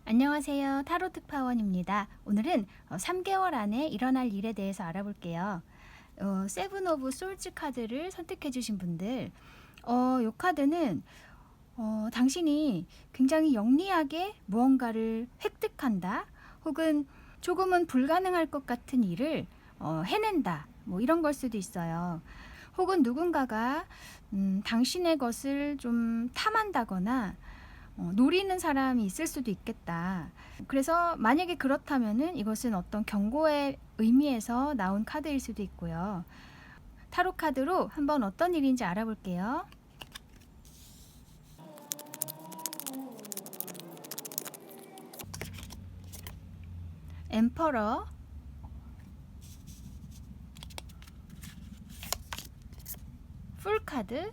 안녕하세요. 타로 특파원입니다. 오늘은 3개월 안에 일어날 일에 대해서 알아볼게요. 세븐 오브 솔즈 카드를 선택해 주신 분들, 이 카드는 당신이 굉장히 영리하게 무언가를 획득한다, 혹은 조금은 불가능할 것 같은 일을 해낸다, 뭐 이런 걸 수도 있어요. 혹은 누군가가 당신의 것을 좀 탐한다거나 노리는 사람이 있을 수도 있겠다. 그래서 만약에 그렇다면은 이것은 어떤 경고의 의미에서 나온 카드일 수도 있고요. 타로 카드로 한번 어떤 일인지 알아볼게요. 엠퍼러, 풀 카드,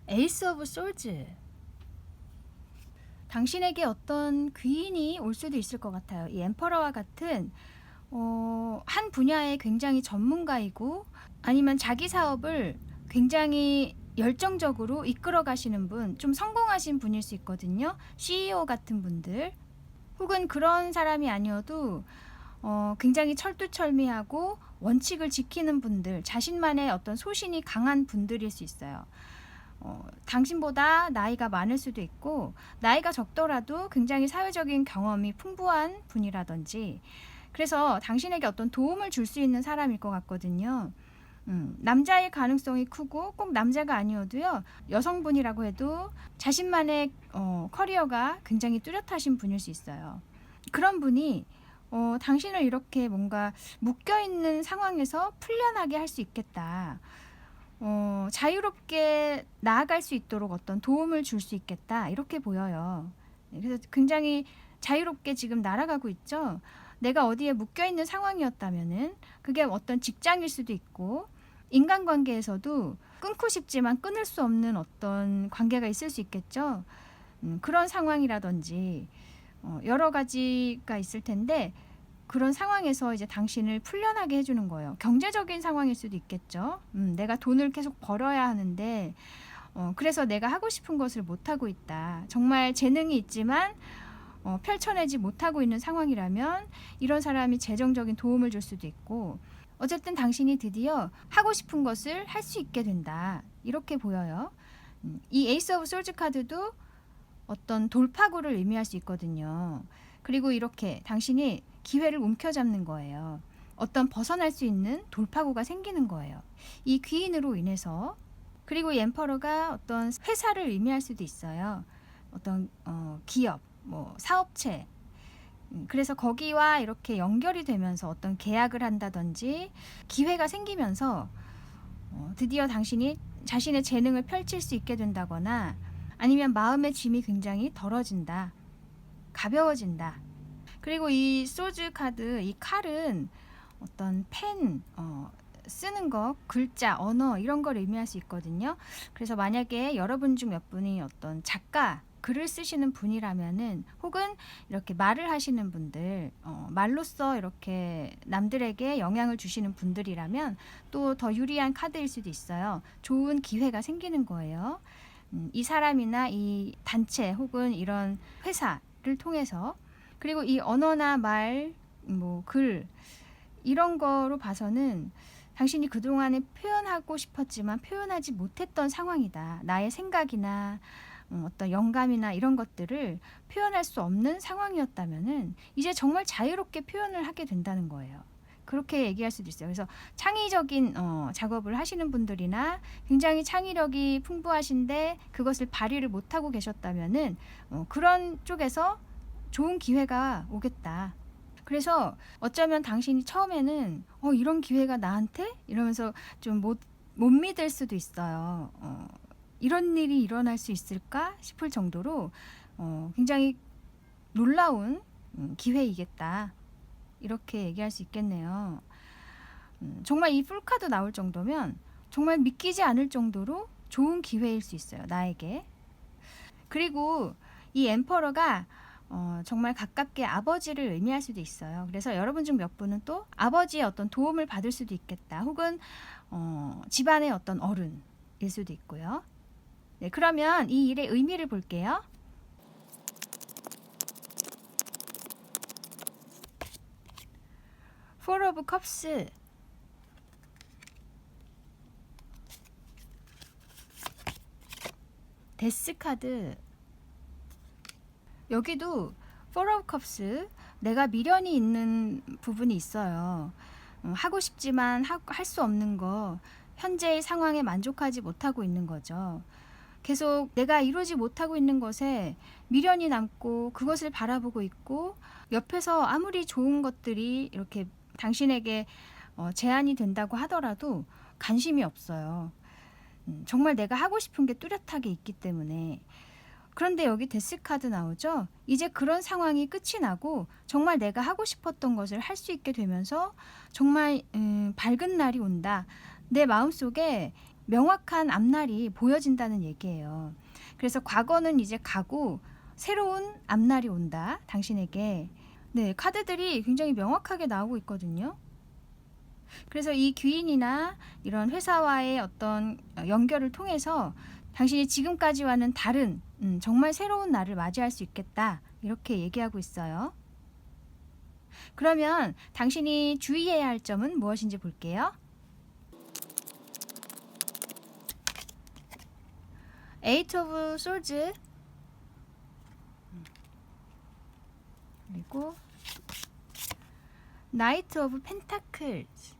에이스 오브 솔즈. 당신에게 어떤 귀인이 올 수도 있을 것 같아요. 이 엠퍼러와 같은 한 분야의 굉장히 전문가이고, 아니면 자기 사업을 굉장히 열정적으로 이끌어 가시는 분, 좀 성공하신 분일 수 있거든요. CEO 같은 분들, 혹은 그런 사람이 아니어도 굉장히 철두철미하고 원칙을 지키는 분들, 자신만의 어떤 소신이 강한 분들일 수 있어요. 당신보다 나이가 많을 수도 있고, 나이가 적더라도 굉장히 사회적인 경험이 풍부한 분이라든지, 그래서 당신에게 어떤 도움을 줄 수 있는 사람일 것 같거든요. 남자일 가능성이 크고, 꼭 남자가 아니어도요, 여성분이라고 해도 자신만의 커리어가 굉장히 뚜렷하신 분일 수 있어요. 그런 분이 당신을 이렇게 뭔가 묶여있는 상황에서 풀려나게 할 수 있겠다. 자유롭게 나아갈 수 있도록 어떤 도움을 줄 수 있겠다, 이렇게 보여요. 그래서 굉장히 자유롭게 지금 날아가고 있죠. 내가 어디에 묶여있는 상황이었다면은 그게 어떤 직장일 수도 있고, 인간관계에서도 끊고 싶지만 끊을 수 없는 어떤 관계가 있을 수 있겠죠. 그런 상황이라든지 여러 가지가 있을 텐데, 그런 상황에서 이제 당신을 풀려나게 해주는 거예요. 경제적인 상황일 수도 있겠죠. 내가 돈을 계속 벌어야 하는데, 그래서 내가 하고 싶은 것을 못하고 있다. 정말 재능이 있지만 펼쳐내지 못하고 있는 상황이라면 이런 사람이 재정적인 도움을 줄 수도 있고, 어쨌든 당신이 드디어 하고 싶은 것을 할 수 있게 된다, 이렇게 보여요. 이 에이스 오브 솔즈 카드도 어떤 돌파구를 의미할 수 있거든요. 그리고 이렇게 당신이 기회를 움켜잡는 거예요. 어떤 벗어날 수 있는 돌파구가 생기는 거예요. 이 귀인으로 인해서. 그리고 이 엠퍼러가 어떤 회사를 의미할 수도 있어요. 어떤 기업, 뭐 사업체. 그래서 거기와 이렇게 연결이 되면서 어떤 계약을 한다든지 기회가 생기면서 드디어 당신이 자신의 재능을 펼칠 수 있게 된다거나, 아니면 마음의 짐이 굉장히 덜어진다, 가벼워진다. 그리고 이 소즈 카드, 이 칼은 어떤 펜, 쓰는 거, 글자, 언어, 이런 걸 의미할 수 있거든요. 그래서 만약에 여러분 중 몇 분이 어떤 작가, 글을 쓰시는 분이라면은, 혹은 이렇게 말을 하시는 분들, 말로써 이렇게 남들에게 영향을 주시는 분들이라면 또 더 유리한 카드일 수도 있어요. 좋은 기회가 생기는 거예요. 이 사람이나 이 단체 혹은 이런 회사를 통해서. 그리고 이 언어나 말, 뭐 글, 이런 거로 봐서는 당신이 그동안에 표현하고 싶었지만 표현하지 못했던 상황이다. 나의 생각이나 어떤 영감이나 이런 것들을 표현할 수 없는 상황이었다면은 이제 정말 자유롭게 표현을 하게 된다는 거예요. 그렇게 얘기할 수도 있어요. 그래서 창의적인 작업을 하시는 분들이나 굉장히 창의력이 풍부하신데 그것을 발휘를 못하고 계셨다면은 그런 쪽에서 좋은 기회가 오겠다. 그래서 어쩌면 당신이 처음에는 이런 기회가 나한테? 이러면서 좀 못 믿을 수도 있어요. 이런 일이 일어날 수 있을까 싶을 정도로 굉장히 놀라운 기회이겠다, 이렇게 얘기할 수 있겠네요. 정말 이 풀카드 나올 정도면 정말 믿기지 않을 정도로 좋은 기회일 수 있어요, 나에게. 그리고 이 엠퍼러가 정말 가깝게 아버지를 의미할 수도 있어요. 그래서 여러분 중 몇 분은 또 아버지의 어떤 도움을 받을 수도 있겠다, 혹은 집안의 어떤 어른일 수도 있고요. 네, 그러면 이 일의 의미를 볼게요. Four of Cups, 데스 카드. 여기도 Four of Cups, 내가 미련이 있는 부분이 있어요. 하고 싶지만 할 수 없는 거, 현재의 상황에 만족하지 못하고 있는 거죠. 계속 내가 이루지 못하고 있는 것에 미련이 남고 그것을 바라보고 있고, 옆에서 아무리 좋은 것들이 이렇게 당신에게 제한이 된다고 하더라도 관심이 없어요. 정말 내가 하고 싶은 게 뚜렷하게 있기 때문에. 그런데 여기 데스 카드 나오죠? 이제 그런 상황이 끝이 나고 정말 내가 하고 싶었던 것을 할 수 있게 되면서 정말 밝은 날이 온다. 내 마음속에 명확한 앞날이 보여진다는 얘기예요. 그래서 과거는 이제 가고 새로운 앞날이 온다. 당신에게. 네, 카드들이 굉장히 명확하게 나오고 있거든요. 그래서 이 귀인이나 이런 회사와의 어떤 연결을 통해서 당신이 지금까지와는 다른 정말 새로운 날을 맞이할 수 있겠다. 이렇게 얘기하고 있어요. 그러면 당신이 주의해야 할 점은 무엇인지 볼게요. Eight of Swords, 그리고 Knight of Pentacles.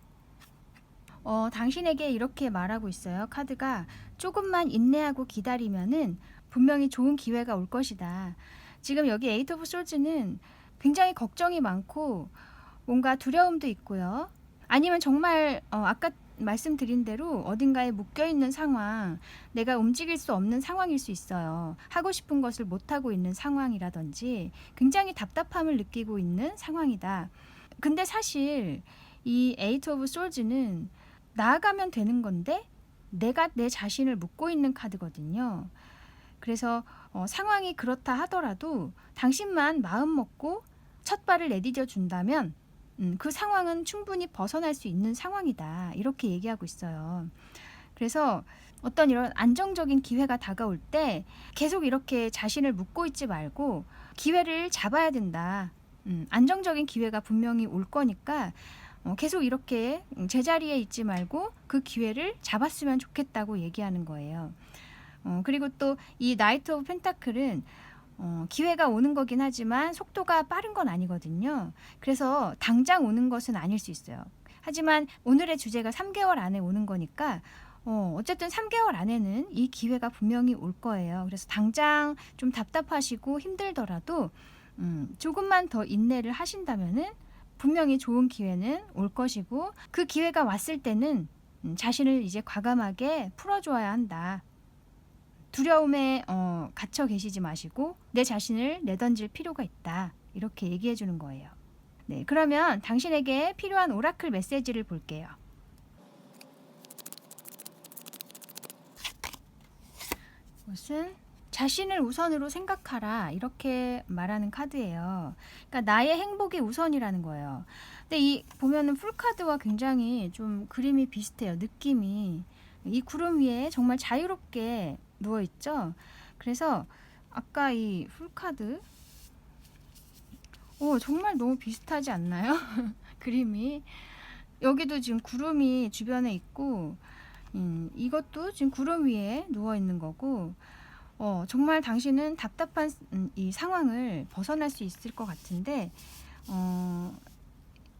당신에게 이렇게 말하고 있어요. 카드가 조금만 인내하고 기다리면은 분명히 좋은 기회가 올 것이다. 지금 여기 에이트 오브 솔즈는 굉장히 걱정이 많고 뭔가 두려움도 있고요. 아니면 정말 아까 말씀드린 대로 어딘가에 묶여있는 상황, 내가 움직일 수 없는 상황일 수 있어요. 하고 싶은 것을 못하고 있는 상황이라든지 굉장히 답답함을 느끼고 있는 상황이다. 근데 사실 이 에이트 오브 솔즈는 나아가면 되는 건데 내가 내 자신을 묶고 있는 카드거든요. 그래서 상황이 그렇다 하더라도 당신만 마음 먹고 첫 발을 내디뎌 준다면 그 상황은 충분히 벗어날 수 있는 상황이다. 이렇게 얘기하고 있어요. 그래서 어떤 이런 안정적인 기회가 다가올 때 계속 이렇게 자신을 묶고 있지 말고 기회를 잡아야 된다. 안정적인 기회가 분명히 올 거니까 계속 이렇게 제자리에 있지 말고 그 기회를 잡았으면 좋겠다고 얘기하는 거예요. 그리고 또 이 나이트 오브 펜타클은 기회가 오는 거긴 하지만 속도가 빠른 건 아니거든요. 그래서 당장 오는 것은 아닐 수 있어요. 하지만 오늘의 주제가 3개월 안에 오는 거니까 어쨌든 3개월 안에는 이 기회가 분명히 올 거예요. 그래서 당장 좀 답답하시고 힘들더라도 조금만 더 인내를 하신다면은 분명히 좋은 기회는 올 것이고, 그 기회가 왔을 때는 자신을 이제 과감하게 풀어줘야 한다. 두려움에 갇혀 계시지 마시고 내 자신을 내던질 필요가 있다. 이렇게 얘기해 주는 거예요. 네, 그러면 당신에게 필요한 오라클 메시지를 볼게요. 이것은 자신을 우선으로 생각하라, 이렇게 말하는 카드예요. 그러니까 나의 행복이 우선이라는 거예요. 근데 이 보면은 풀카드와 굉장히 좀 그림이 비슷해요. 느낌이. 이 구름 위에 정말 자유롭게 누워 있죠. 그래서 아까 이 풀카드 정말 너무 비슷하지 않나요? 그림이. 여기도 지금 구름이 주변에 있고 이것도 지금 구름 위에 누워 있는 거고, 정말 당신은 답답한 이 상황을 벗어날 수 있을 것 같은데,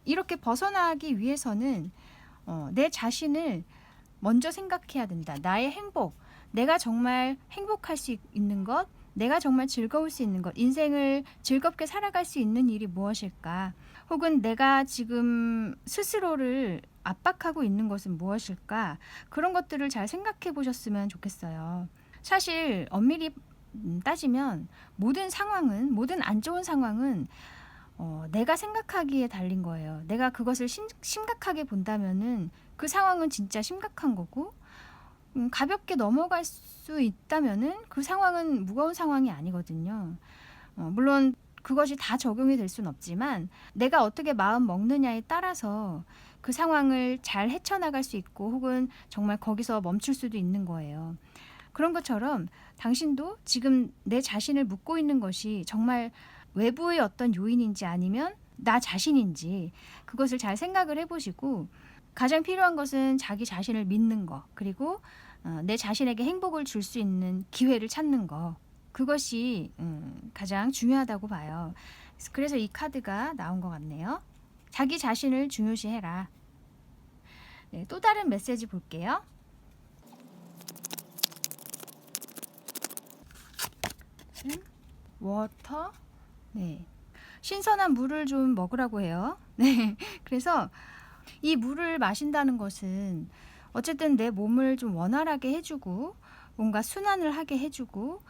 이렇게 벗어나기 위해서는 내 자신을 먼저 생각해야 된다. 나의 행복, 내가 정말 행복할 수 있는 것, 내가 정말 즐거울 수 있는 것, 인생을 즐겁게 살아갈 수 있는 일이 무엇일까? 혹은 내가 지금 스스로를 압박하고 있는 것은 무엇일까? 그런 것들을 잘 생각해 보셨으면 좋겠어요. 사실 엄밀히 따지면 모든 상황은, 모든 안 좋은 상황은 내가 생각하기에 달린 거예요. 내가 그것을 심각하게 본다면은 그 상황은 진짜 심각한 거고, 가볍게 넘어갈 수 있다면은 그 상황은 무거운 상황이 아니거든요. 물론 그것이 다 적용이 될 수는 없지만 내가 어떻게 마음 먹느냐에 따라서 그 상황을 잘 헤쳐나갈 수 있고, 혹은 정말 거기서 멈출 수도 있는 거예요. 그런 것처럼 당신도 지금 내 자신을 묻고 있는 것이 정말 외부의 어떤 요인인지 아니면 나 자신인지 그것을 잘 생각을 해보시고 가장 필요한 것은 자기 자신을 믿는 거 그리고 내 자신에게 행복을 줄 수 있는 기회를 찾는 거 그것이 가장 중요하다고 봐요. 그래서 이 카드가 나온 것 같네요. 자기 자신을 중요시해라. 네, 또 다른 메시지 볼게요. 워터. 네. 신선한 물을 좀 먹으라고 해요. 네. 그래서 이 물을 마신다는 것은 어쨌든 내 몸을 좀 원활하게 해주고 뭔가 순환을 하게 해주고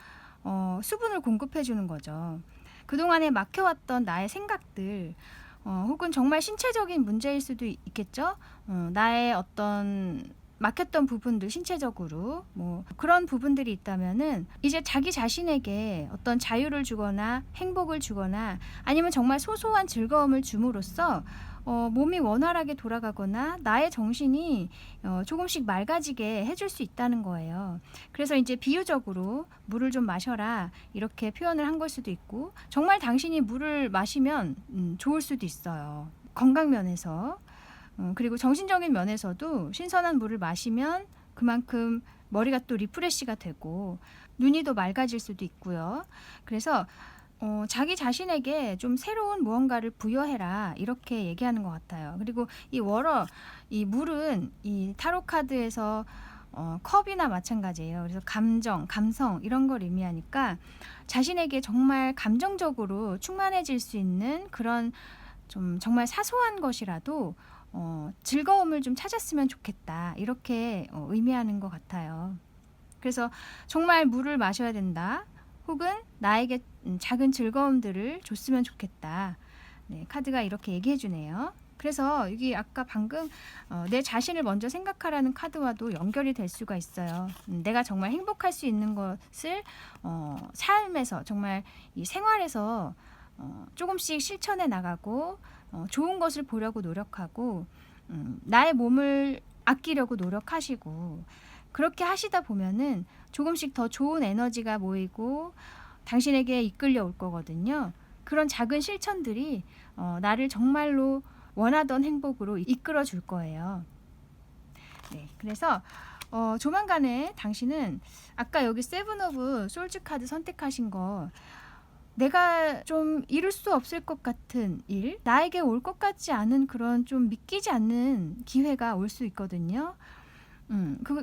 수분을 공급해 주는 거죠. 그동안에 막혀왔던 나의 생각들 혹은 정말 신체적인 문제일 수도 있겠죠. 나의 어떤 막혔던 부분들 신체적으로 뭐 그런 부분들이 있다면은 이제 자기 자신에게 어떤 자유를 주거나 행복을 주거나 아니면 정말 소소한 즐거움을 줌으로써 몸이 원활하게 돌아가거나 나의 정신이 조금씩 맑아지게 해줄 수 있다는 거예요. 그래서 이제 비유적으로 물을 좀 마셔라 이렇게 표현을 한 걸 수도 있고 정말 당신이 물을 마시면 좋을 수도 있어요. 건강 면에서 그리고 정신적인 면에서도 신선한 물을 마시면 그만큼 머리가 또 리프레시가 되고 눈이 더 맑아질 수도 있고요. 그래서 자기 자신에게 좀 새로운 무언가를 부여해라 이렇게 얘기하는 것 같아요. 그리고 이 물은 이 타로 카드에서 컵이나 마찬가지예요. 그래서 감정, 감성 이런 걸 의미하니까 자신에게 정말 감정적으로 충만해질 수 있는 그런 좀 정말 사소한 것이라도 즐거움을 좀 찾았으면 좋겠다 이렇게 의미하는 것 같아요. 그래서 정말 물을 마셔야 된다. 혹은 나에게 작은 즐거움들을 줬으면 좋겠다. 네, 카드가 이렇게 얘기해 주네요. 그래서 이게 아까 방금 내 자신을 먼저 생각하라는 카드와도 연결이 될 수가 있어요. 내가 정말 행복할 수 있는 것을 삶에서 정말 이 생활에서 조금씩 실천해 나가고 좋은 것을 보려고 노력하고 나의 몸을 아끼려고 노력하시고 그렇게 하시다 보면은 조금씩 더 좋은 에너지가 모이고 당신에게 이끌려 올 거거든요. 그런 작은 실천들이 나를 정말로 원하던 행복으로 이끌어 줄 거예요. 네, 그래서 조만간에 당신은 아까 여기 세븐 오브 솔즈 카드 선택하신 거 내가 좀 이룰 수 없을 것 같은 일, 나에게 올 것 같지 않은 그런 좀 믿기지 않는 기회가 올 수 있거든요.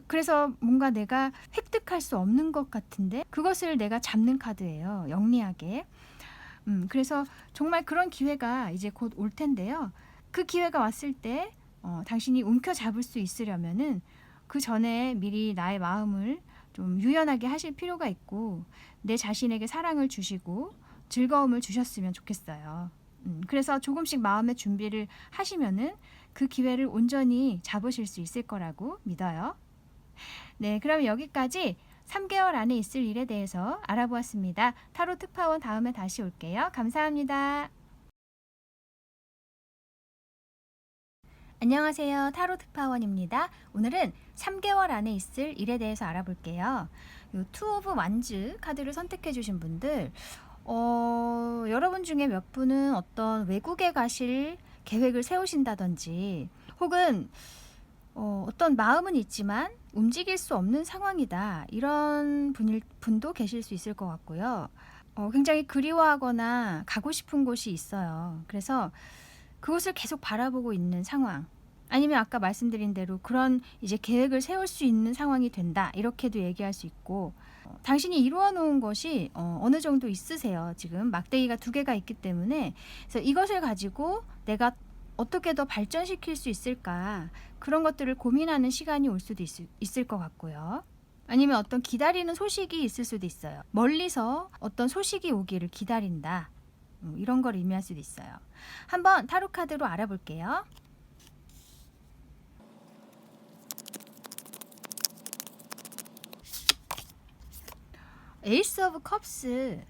그래서 뭔가 내가 획득할 수 없는 것 같은데 그것을 내가 잡는 카드예요. 영리하게. 그래서 정말 그런 기회가 이제 곧 올 텐데요. 그 기회가 왔을 때 당신이 움켜잡을 수 있으려면은 그 전에 미리 나의 마음을 좀 유연하게 하실 필요가 있고 내 자신에게 사랑을 주시고 즐거움을 주셨으면 좋겠어요. 그래서 조금씩 마음의 준비를 하시면은 그 기회를 온전히 잡으실 수 있을 거라고 믿어요. 네, 그럼 여기까지 3개월 안에 있을 일에 대해서 알아보았습니다. 타로 특파원 다음에 다시 올게요. 감사합니다. 안녕하세요. 타로 특파원입니다. 오늘은 3개월 안에 있을 일에 대해서 알아볼게요. 요 투 오브 완즈 카드를 선택해 주신 분들 여러분 중에 몇 분은 어떤 외국에 가실 계획을 세우신다든지 혹은 어떤 마음은 있지만 움직일 수 없는 상황이다 이런 분도 계실 수 있을 것 같고요. 굉장히 그리워하거나 가고 싶은 곳이 있어요. 그래서 그곳을 계속 바라보고 있는 상황 아니면 아까 말씀드린 대로 그런 이제 계획을 세울 수 있는 상황이 된다 이렇게도 얘기할 수 있고 당신이 이루어 놓은 것이 어느 정도 있으세요. 지금 막대기가 2개가 있기 때문에 그래서 이것을 가지고 내가 어떻게 더 발전시킬 수 있을까 그런 것들을 고민하는 시간이 올 수도 있을 것 같고요. 아니면 어떤 기다리는 소식이 있을 수도 있어요. 멀리서 어떤 소식이 오기를 기다린다. 이런 걸 의미할 수도 있어요. 한번 타로 카드로 알아볼게요. 에이스 오브 컵스,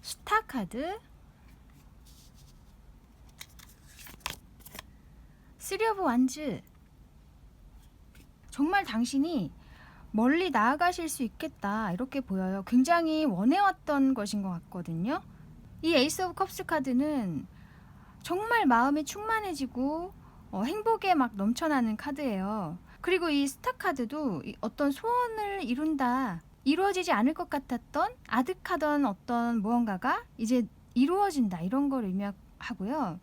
스타 카드, 3 오브 완즈, 정말 당신이 멀리 나아가실 수 있겠다 이렇게 보여요. 굉장히 원해왔던 것인 것 같거든요. 이 에이스 오브 컵스 카드는 정말 마음이 충만해지고 행복에 막 넘쳐나는 카드예요. 그리고 이 스타 카드도 어떤 소원을 이룬다, 이루어지지 않을 것 같았던 아득하던 어떤 무언가가 이제 이루어진다 이런 걸 의미하고요.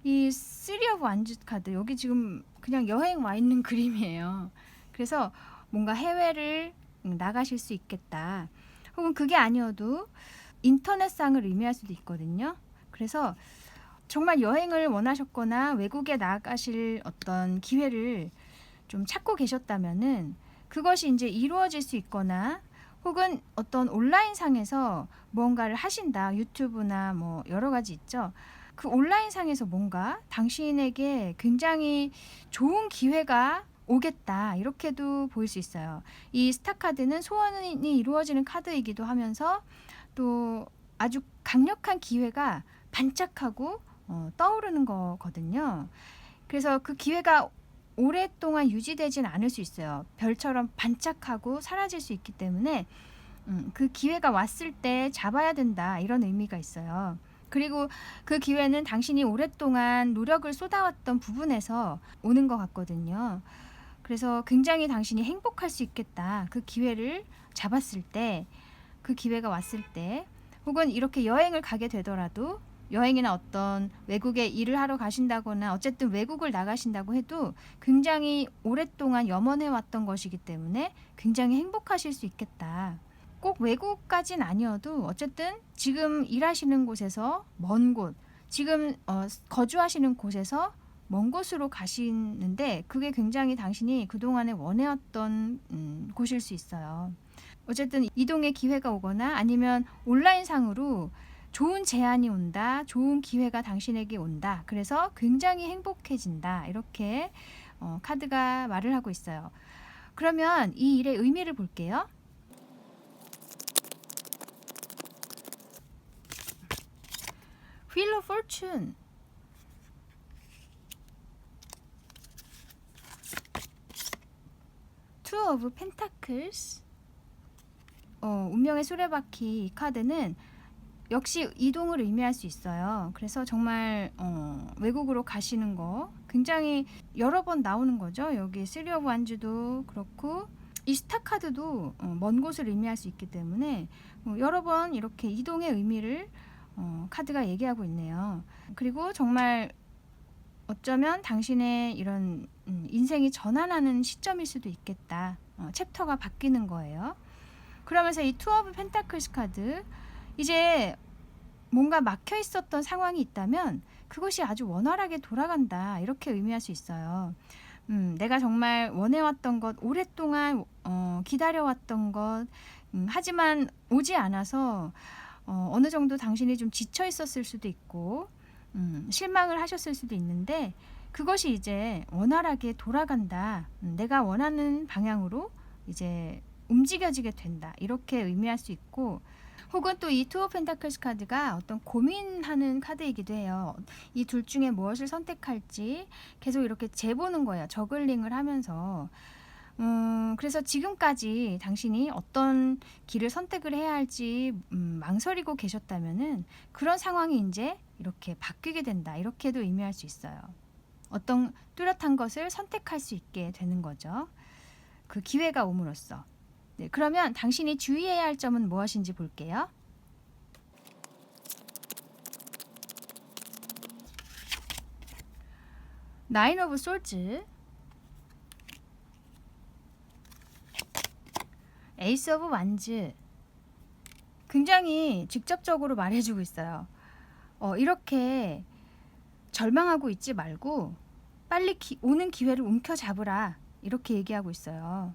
이 쓰리 오브 완즈 카드, 여기 지금 그냥 여행 와 있는 그림이에요. 그래서 뭔가 해외를 나가실 수 있겠다. 혹은 그게 아니어도 인터넷상을 의미할 수도 있거든요. 그래서 정말 여행을 원하셨거나 외국에 나가실 어떤 기회를 좀 찾고 계셨다면은 그것이 이제 이루어질 수 있거나 혹은 어떤 온라인상에서 무언가를 하신다. 유튜브나 뭐 여러 가지 있죠. 그 온라인상에서 뭔가 당신에게 굉장히 좋은 기회가 오겠다. 이렇게도 보일 수 있어요. 이 스타 카드는 소원이 이루어지는 카드이기도 하면서 또 아주 강력한 기회가 반짝하고 떠오르는 거거든요. 그래서 그 기회가 오랫동안 유지되진 않을 수 있어요. 별처럼 반짝하고 사라질 수 있기 때문에 그 기회가 왔을 때 잡아야 된다 이런 의미가 있어요. 그리고 그 기회는 당신이 오랫동안 노력을 쏟아왔던 부분에서 오는 것 같거든요. 그래서 굉장히 당신이 행복할 수 있겠다. 그 기회를 잡았을 때, 그 기회가 왔을 때, 혹은 이렇게 여행을 가게 되더라도 여행이나 어떤 외국에 일을 하러 가신다거나 어쨌든 외국을 나가신다고 해도 굉장히 오랫동안 염원해 왔던 것이기 때문에 굉장히 행복하실 수 있겠다. 꼭 외국까진 아니어도 어쨌든 지금 일하시는 곳에서 먼 곳, 지금 거주하시는 곳에서 먼 곳으로 가시는데 그게 굉장히 당신이 그동안에 원해왔던 곳일 수 있어요. 어쨌든 이동의 기회가 오거나 아니면 온라인상으로 좋은 제안이 온다, 좋은 기회가 당신에게 온다. 그래서 굉장히 행복해진다. 이렇게 카드가 말을 하고 있어요. 그러면 이 일의 의미를 볼게요. Wheel of Fortune. Two of Pentacles. 운명의 수레바퀴 이 카드는 역시 이동을 의미할 수 있어요. 그래서 정말 외국으로 가시는 거 굉장히 여러 번 나오는 거죠. 여기 쓰리 오브 완즈도 그렇고 이 스타 카드도 먼 곳을 의미할 수 있기 때문에 여러 번 이렇게 이동의 의미를 카드가 얘기하고 있네요. 그리고 정말 어쩌면 당신의 이런 인생이 전환하는 시점일 수도 있겠다. 챕터가 바뀌는 거예요. 그러면서 이 투 오브 펜타클스 카드, 이제 뭔가 막혀 있었던 상황이 있다면 그것이 아주 원활하게 돌아간다 이렇게 의미할 수 있어요. 내가 정말 원해왔던 것, 오랫동안 기다려왔던 것, 하지만 오지 않아서 어느 정도 당신이 좀 지쳐 있었을 수도 있고 실망을 하셨을 수도 있는데 그것이 이제 원활하게 돌아간다. 내가 원하는 방향으로 이제 움직여지게 된다. 이렇게 의미할 수 있고, 혹은 또 이 투 오브 펜타클스 카드가 어떤 고민하는 카드이기도 해요. 이 둘 중에 무엇을 선택할지 계속 이렇게 재보는 거예요. 저글링을 하면서. 그래서 지금까지 당신이 어떤 길을 선택을 해야 할지 망설이고 계셨다면은 그런 상황이 이제 이렇게 바뀌게 된다. 이렇게도 의미할 수 있어요. 어떤 뚜렷한 것을 선택할 수 있게 되는 거죠. 그 기회가 옴으로써. 네, 그러면 당신이 주의해야 할 점은 무엇인지 볼게요. 나인 오브 솔즈, 에이스 오브 완즈. 굉장히 직접적으로 말해주고 있어요. 이렇게 절망하고 있지 말고 빨리 오는 기회를 움켜잡으라. 이렇게 얘기하고 있어요.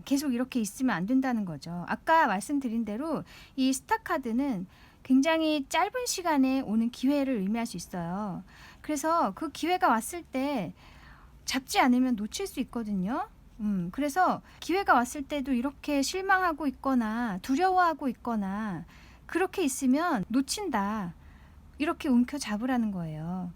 계속 이렇게 있으면 안 된다는 거죠. 아까 말씀드린 대로 이 스타 카드는 굉장히 짧은 시간에 오는 기회를 의미할 수 있어요. 그래서 그 기회가 왔을 때 잡지 않으면 놓칠 수 있거든요. 그래서 기회가 왔을 때도 이렇게 실망하고 있거나 두려워하고 있거나 그렇게 있으면 놓친다. 이렇게 움켜잡으라는 거예요.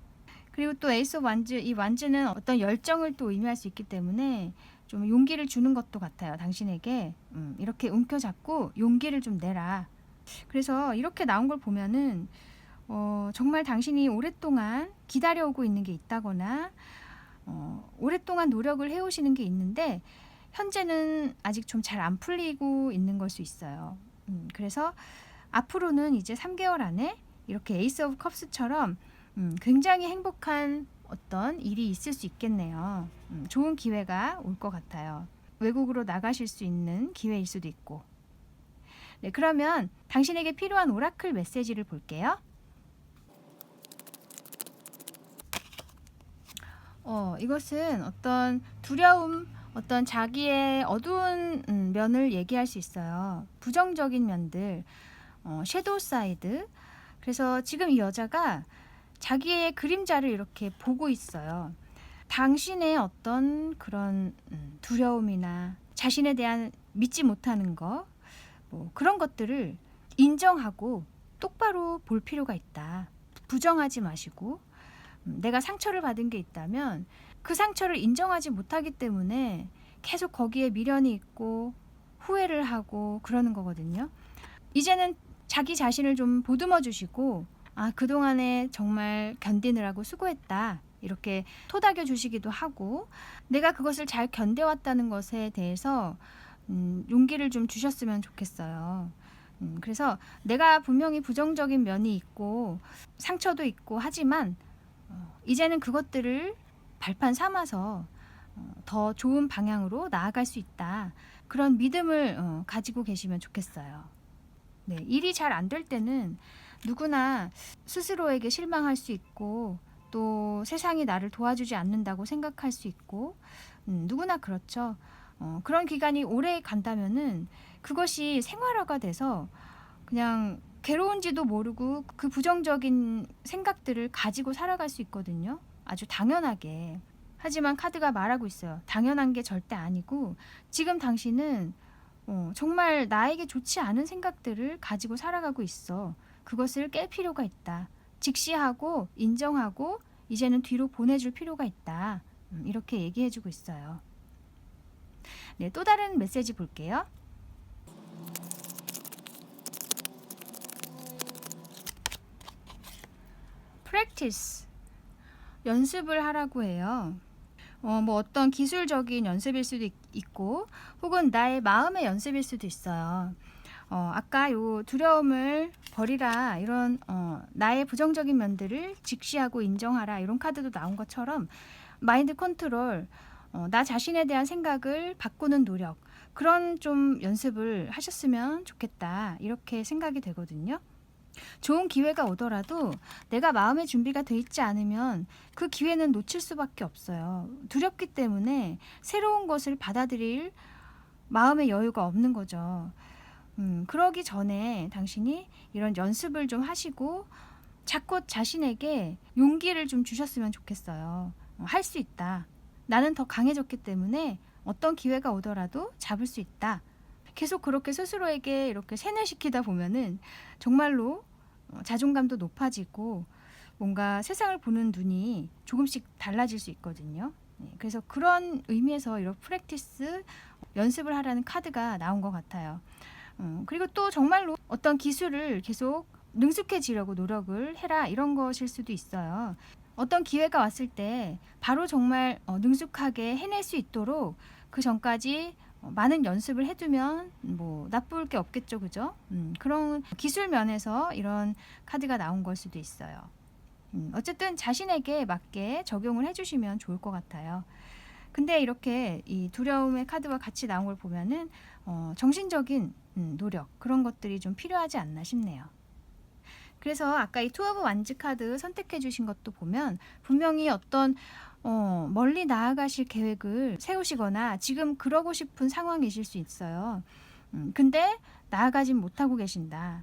그리고 또 에이스 오브 완즈, 이 완즈는 어떤 열정을 또 의미할 수 있기 때문에 좀 용기를 주는 것도 같아요. 당신에게 이렇게 움켜잡고 용기를 좀 내라. 그래서 이렇게 나온 걸 보면은 정말 당신이 오랫동안 기다려오고 있는 게 있다거나 오랫동안 노력을 해오시는 게 있는데 현재는 아직 좀 잘 안 풀리고 있는 걸 수 있어요. 그래서 앞으로는 이제 3개월 안에 이렇게 에이스 오브 컵스처럼 굉장히 행복한 어떤 일이 있을 수 있겠네요. 좋은 기회가 올 것 같아요. 외국으로 나가실 수 있는 기회일 수도 있고. 네, 그러면 당신에게 필요한 오라클 메시지를 볼게요. 이것은 어떤 두려움, 어떤 자기의 어두운 면을 얘기할 수 있어요. 부정적인 면들, 섀도우 사이드. 그래서 지금 이 여자가 자기의 그림자를 이렇게 보고 있어요. 당신의 어떤 그런 두려움이나 자신에 대한 믿지 못하는 거, 뭐 그런 것들을 인정하고 똑바로 볼 필요가 있다. 부정하지 마시고 내가 상처를 받은 게 있다면 그 상처를 인정하지 못하기 때문에 계속 거기에 미련이 있고 후회를 하고 그러는 거거든요. 이제는 자기 자신을 좀 보듬어 주시고 그동안에 정말 견디느라고 수고했다. 이렇게 토닥여 주시기도 하고 내가 그것을 잘 견뎌왔다는 것에 대해서 용기를 좀 주셨으면 좋겠어요. 그래서 내가 분명히 부정적인 면이 있고 상처도 있고 하지만 이제는 그것들을 발판 삼아서 더 좋은 방향으로 나아갈 수 있다. 그런 믿음을 가지고 계시면 좋겠어요. 네, 일이 잘 안 될 때는 누구나 스스로에게 실망할 수 있고 또 세상이 나를 도와주지 않는다고 생각할 수 있고 누구나 그렇죠. 그런 기간이 오래 간다면은 그것이 생활화가 돼서 그냥 괴로운지도 모르고 그 부정적인 생각들을 가지고 살아갈 수 있거든요. 아주 당연하게. 하지만 카드가 말하고 있어요. 당연한 게 절대 아니고 지금 당신은 정말 나에게 좋지 않은 생각들을 가지고 살아가고 있어. 그것을 깰 필요가 있다. 직시하고 인정하고 이제는 뒤로 보내줄 필요가 있다. 이렇게 얘기해주고 있어요. 네, 또 다른 메시지 볼게요. practice. 연습을 하라고 해요. 뭐 어떤 기술적인 연습일 수도 있고 혹은 나의 마음의 연습일 수도 있어요. 아까 요 두려움을 버리라 이런 나의 부정적인 면들을 직시하고 인정하라 이런 카드도 나온 것처럼 마인드 컨트롤, 나 자신에 대한 생각을 바꾸는 노력 그런 좀 연습을 하셨으면 좋겠다 이렇게 생각이 되거든요. 좋은 기회가 오더라도 내가 마음의 준비가 돼 있지 않으면 그 기회는 놓칠 수밖에 없어요. 두렵기 때문에 새로운 것을 받아들일 마음의 여유가 없는 거죠. 그러기 전에 당신이 이런 연습을 좀 하시고 자꾸 자신에게 용기를 좀 주셨으면 좋겠어요. 할 수 있다. 나는 더 강해졌기 때문에 어떤 기회가 오더라도 잡을 수 있다. 계속 그렇게 스스로에게 이렇게 세뇌시키다 보면은 정말로 자존감도 높아지고 뭔가 세상을 보는 눈이 조금씩 달라질 수 있거든요. 그래서 그런 의미에서 이런 프랙티스 연습을 하라는 카드가 나온 것 같아요. 그리고 또 정말로 어떤 기술을 계속 능숙해지려고 노력을 해라 이런 것일 수도 있어요. 어떤 기회가 왔을 때 바로 정말 능숙하게 해낼 수 있도록 그 전까지 많은 연습을 해두면 뭐 나쁠 게 없겠죠, 그죠? 그런 기술 면에서 이런 카드가 나온 걸 수도 있어요. 어쨌든 자신에게 맞게 적용을 해주시면 좋을 것 같아요. 근데 이렇게 이 두려움의 카드와 같이 나온 걸 보면은 정신적인 노력 그런 것들이 좀 필요하지 않나 싶네요. 그래서 아까 이 투 오브 완즈 카드 선택해 주신 것도 보면 분명히 어떤 멀리 나아가실 계획을 세우시거나 지금 그러고 싶은 상황이실 수 있어요. 근데 나아가진 못하고 계신다.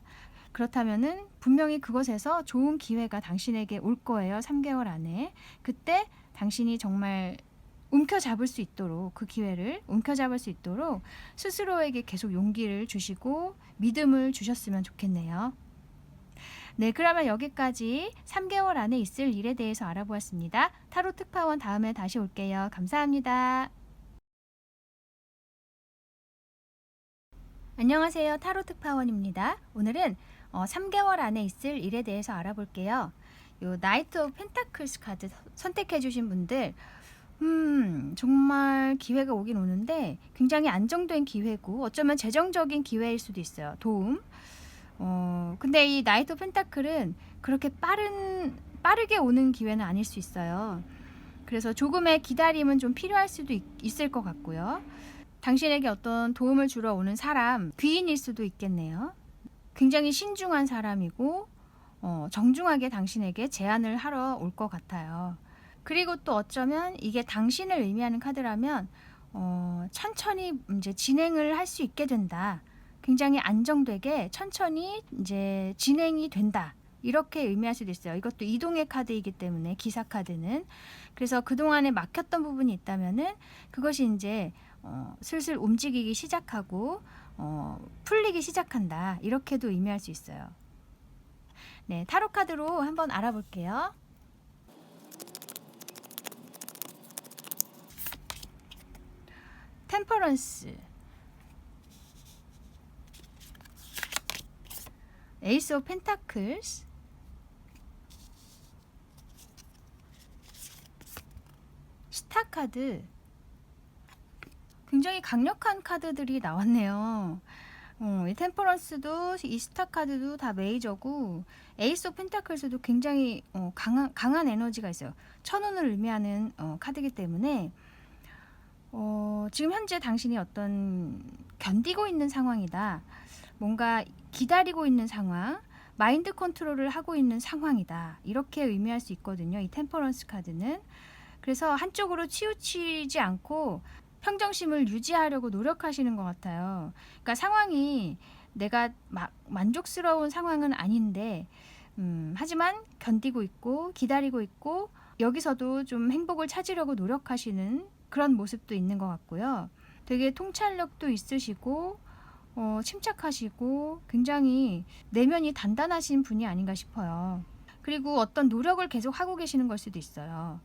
그렇다면은 분명히 그것에서 좋은 기회가 당신에게 올 거예요. 3개월 안에. 그때 당신이 정말 움켜잡을 수 있도록 그 기회를 움켜잡을 수 있도록 스스로에게 계속 용기를 주시고 믿음을 주셨으면 좋겠네요. 네, 그러면 여기까지 3개월 안에 있을 일에 대해서 알아보았습니다. 타로 특파원 다음에 다시 올게요. 감사합니다. 안녕하세요. 타로 특파원입니다. 오늘은 3개월 안에 있을 일에 대해서 알아볼게요. 요 나이트 오브 펜타클스 카드 선택해 주신 분들 정말 기회가 오긴 오는데 굉장히 안정된 기회고 어쩌면 재정적인 기회일 수도 있어요. 도움. 근데 이 나이트 오브 펜타클은 그렇게 빠르게 오는 기회는 아닐 수 있어요. 그래서 조금의 기다림은 좀 필요할 수도 있을 것 같고요. 당신에게 어떤 도움을 주러 오는 사람, 귀인일 수도 있겠네요. 굉장히 신중한 사람이고 정중하게 당신에게 제안을 하러 올 것 같아요. 그리고 또 어쩌면 이게 당신을 의미하는 카드라면 천천히 이제 진행을 할 수 있게 된다. 굉장히 안정되게 천천히 이제 진행이 된다. 이렇게 의미할 수도 있어요. 이것도 이동의 카드이기 때문에 기사 카드는. 그래서 그동안에 막혔던 부분이 있다면은 그것이 이제 슬슬 움직이기 시작하고 풀리기 시작한다. 이렇게도 의미할 수 있어요. 네, 타로 카드로 한번 알아볼게요. 템퍼런스, 에이스 오브 펜타클스, 스타 카드. 굉장히 강력한 카드들이 나왔네요. 이 템퍼런스도 이 스타 카드도 다 메이저고 에이스 오브 펜타클스도 굉장히 강한 에너지가 있어요. 천운을 의미하는 카드이기 때문에 지금 현재 당신이 어떤 견디고 있는 상황이다. 뭔가 기다리고 있는 상황, 마인드 컨트롤을 하고 있는 상황이다. 이렇게 의미할 수 있거든요. 이 템퍼런스 카드는. 그래서 한쪽으로 치우치지 않고 평정심을 유지하려고 노력하시는 것 같아요. 그러니까 상황이 내가 막 만족스러운 상황은 아닌데 하지만 견디고 있고 기다리고 있고 여기서도 좀 행복을 찾으려고 노력하시는 그런 모습도 있는 것 같고요. 되게 통찰력도 있으시고 침착하시고 굉장히 내면이 단단하신 분이 아닌가 싶어요. 그리고 어떤 노력을 계속 하고 계시는 걸 수도 있어요.